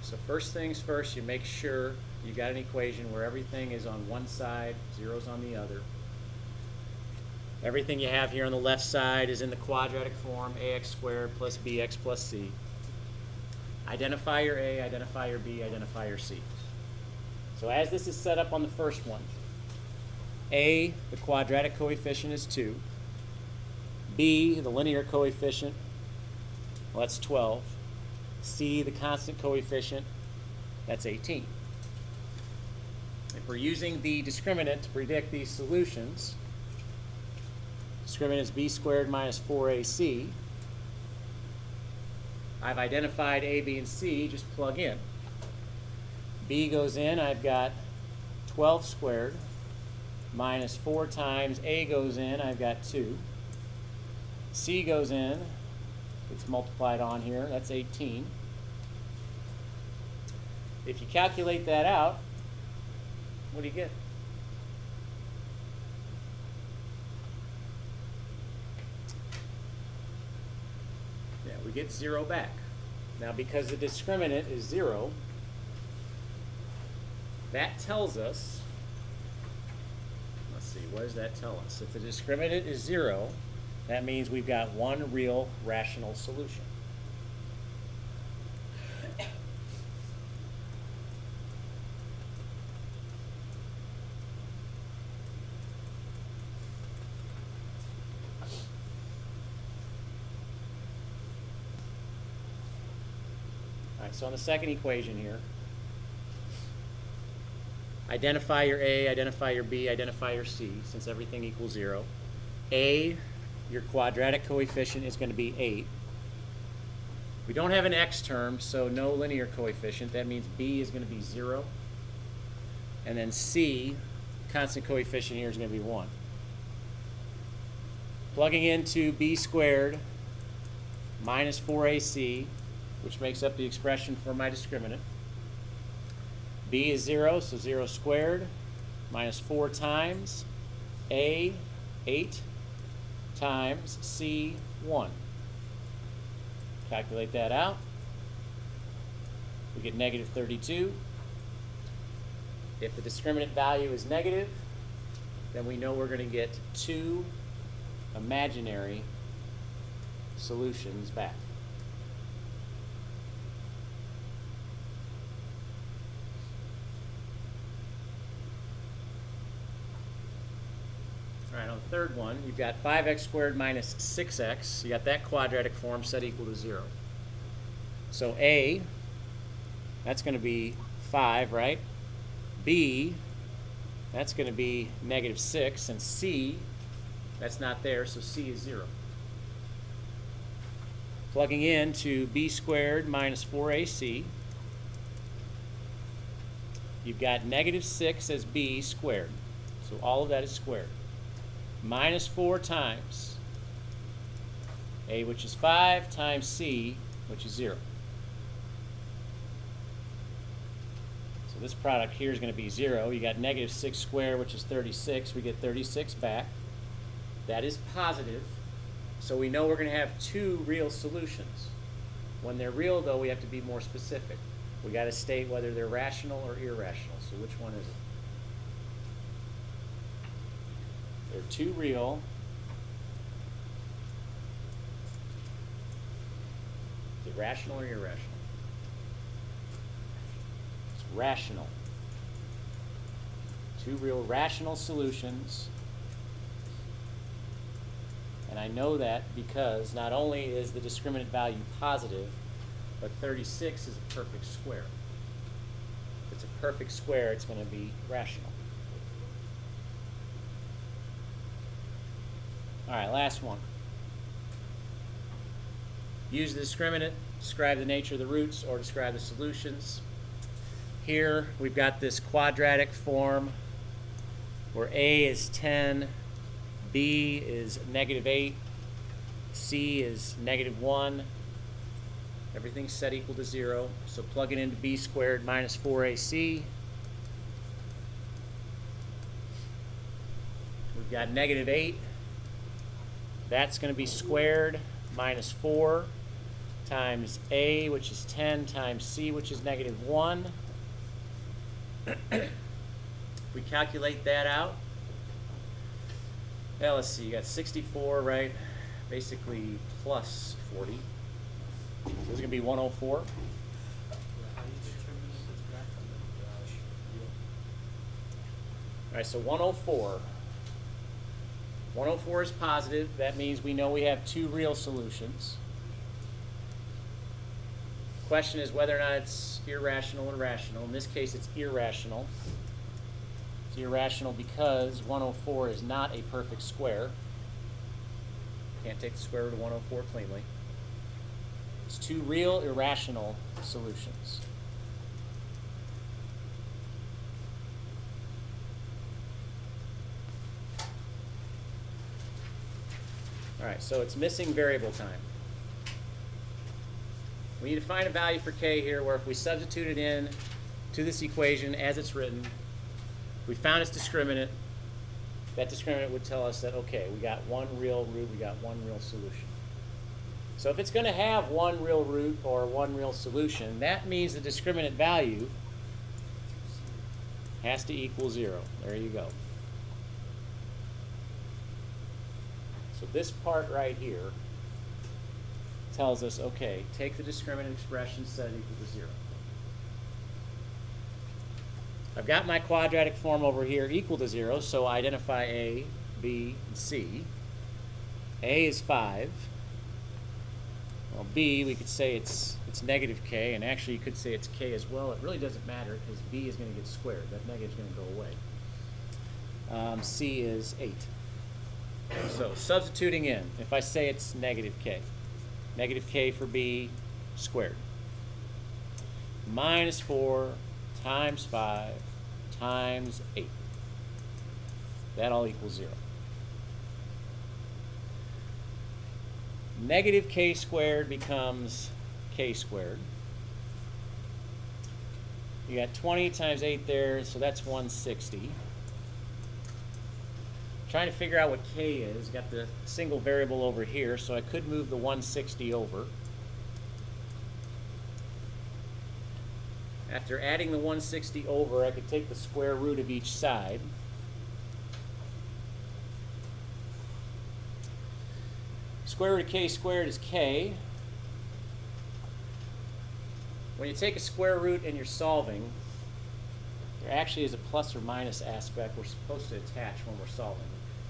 So first things first, you make sure you got an equation where everything is on one side, zero's on the other. Everything you have here on the left side is in the quadratic form, ax squared plus bx plus c. Identify your a, identify your b, identify your c. So as this is set up on the first one, a, the quadratic coefficient is 2. B, the linear coefficient, well, that's 12. C, the constant coefficient, that's 18. If we're using the discriminant to predict these solutions, discriminant is b squared minus 4ac. I've identified a, b, and c, just plug in. B goes in, I've got 12 squared minus 4 times a goes in, I've got 2. C goes in, it's multiplied on here, that's 18. If you calculate that out, what do you get? Yeah, we get 0 back. Now because the discriminant is 0, that tells us, let's see, what does that tell us? If the discriminant is 0, that means we've got one real rational solution. All right, so on the second equation here, identify your a, identify your b, identify your c, since everything equals 0. A, your quadratic coefficient, is going to be 8. We don't have an x term, so no linear coefficient. That means b is going to be 0. And then c, constant coefficient here, is going to be 1. Plugging into b squared minus 4ac, which makes up the expression for my discriminant. B is 0, so 0 squared minus 4 times a, 8, times c, 1. Calculate that out. We get negative 32. If the discriminant value is negative, then we know we're going to get 2 imaginary solutions back. All right, on the third one, you've got 5x squared minus 6x. You got that quadratic form set equal to 0. So a, that's going to be 5, right? B, that's going to be negative 6. And c, that's not there, so c is 0. Plugging in to b squared minus 4ac, you've got negative 6 as b squared. So all of that is squared. Minus 4 times a, which is 5, times c, which is 0. So this product here is going to be 0. You got negative 6 squared, which is 36. We get 36 back. That is positive. So we know we're going to have 2 real solutions. When they're real, though, we have to be more specific. We got to state whether they're rational or irrational. So which one is it? They're 2 real. Is it rational or irrational? It's rational. 2 real rational solutions. And I know that because not only is the discriminant value positive, but 36 is a perfect square. If it's a perfect square, it's going to be rational. All right, last one. Use the discriminant, describe the nature of the roots, or describe the solutions. Here we've got this quadratic form where a is 10, b is negative 8, c is negative 1. Everything's set equal to 0. So plug it into b squared minus 4ac. We've got negative 8. That's going to be squared minus 4 times A, which is 10, times C, which is -1. We calculate that out. Now let's see, you got 64, right? Basically plus 40. So this is going to be 104. All right, so 104. 104 is positive. That means we know we have two real solutions. Question is whether or not it's irrational or rational. In this case, it's irrational. It's irrational because 104 is not a perfect square. Can't take the square root of 104 cleanly. It's two real irrational solutions. All right, so it's missing variable time. We need to find a value for k here where if we substitute it in to this equation as it's written, we found its discriminant. That discriminant would tell us that, okay, we got one real root, we got one real solution. So if it's going to have one real root or one real solution, that means the discriminant value has to equal 0. There you go. So this part right here tells us, okay, take the discriminant expression, set it equal to 0. I've got my quadratic form over here equal to 0, so I identify A, B, and C. A is 5. Well, B, we could say it's negative k, and actually you could say it's k as well. It really doesn't matter because B is going to get squared. That negative is going to go away. C is 8. So substituting in, if I say it's negative k for B squared, minus 4 times 5 times 8. That all equals 0. Negative k squared becomes k squared. You got 20 times 8 there, so that's 160. Trying to figure out what k is. Got the single variable over here, so I could move the 160 over. After adding the 160 over, I could take the square root of each side. Square root of k squared is k. When you take a square root and you're solving, there actually is a plus or minus aspect we're supposed to attach when we're solving.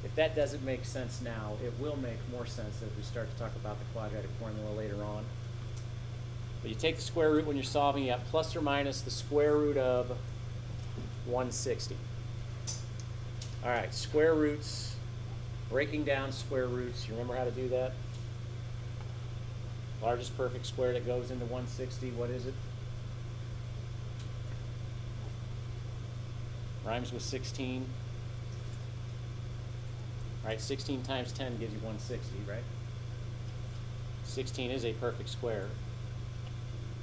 If that doesn't make sense now, it will make more sense as we start to talk about the quadratic formula later on. But you take the square root when you're solving, you have plus or minus the square root of 160. All right, square roots, breaking down square roots. You remember how to do that? Largest perfect square that goes into 160, what is it? Rhymes with 16. All right, 16 times 10 gives you 160, right? 16 is a perfect square.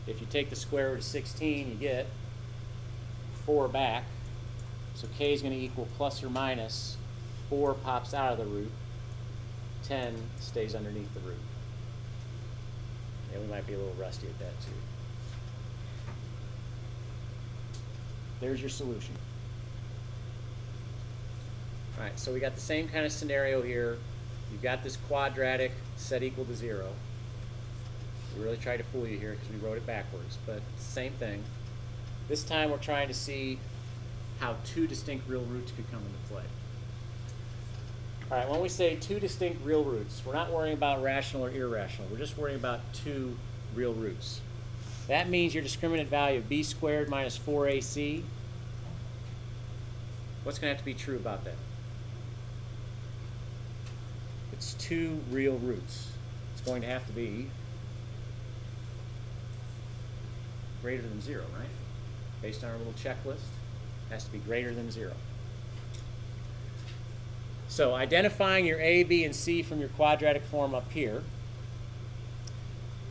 If you take the square root of 16, you get 4 back. So k is going to equal plus or minus 4 pops out of the root. 10 stays underneath the root. Yeah, we might be a little rusty at that too. There's your solution. All right, so we got the same kind of scenario here. You've got this quadratic set equal to 0. We really tried to fool you here because we wrote it backwards, but it's the same thing. This time we're trying to see how two distinct real roots could come into play. All right, when we say two distinct real roots, we're not worrying about rational or irrational. We're just worrying about two real roots. That means your discriminant value of b squared minus 4ac, what's going to have to be true about that? It's two real roots. It's going to have to be greater than 0, right? Based on our little checklist, it has to be greater than 0. So identifying your A, B, and C from your quadratic form up here.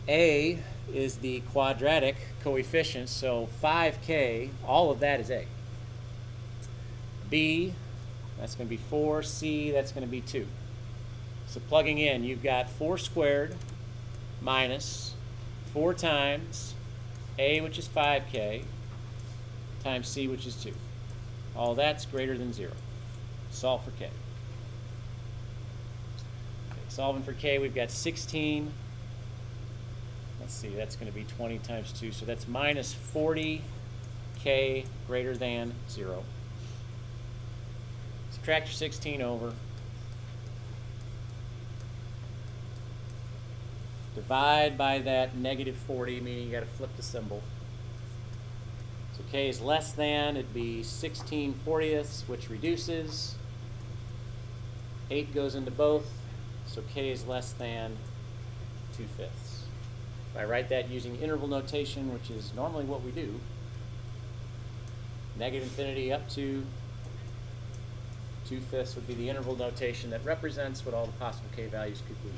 A is the quadratic coefficient, so 5k, all of that is A. B, that's going to be 4. C, that's going to be 2. So plugging in, you've got 4 squared minus 4 times a, which is 5k, times c, which is 2. All that's greater than 0. Solve for k. Okay, solving for k, we've got 16. Let's see, that's going to be 20 times 2, so that's minus 40k greater than 0. Subtract your 16 over. Divide by that negative 40, meaning you got to flip the symbol. So k is less than, it'd be 16/40, which reduces. 8 goes into both, so k is less than 2/5. If I write that using interval notation, which is normally what we do, negative infinity up to 2/5 would be the interval notation that represents what all the possible k values could be.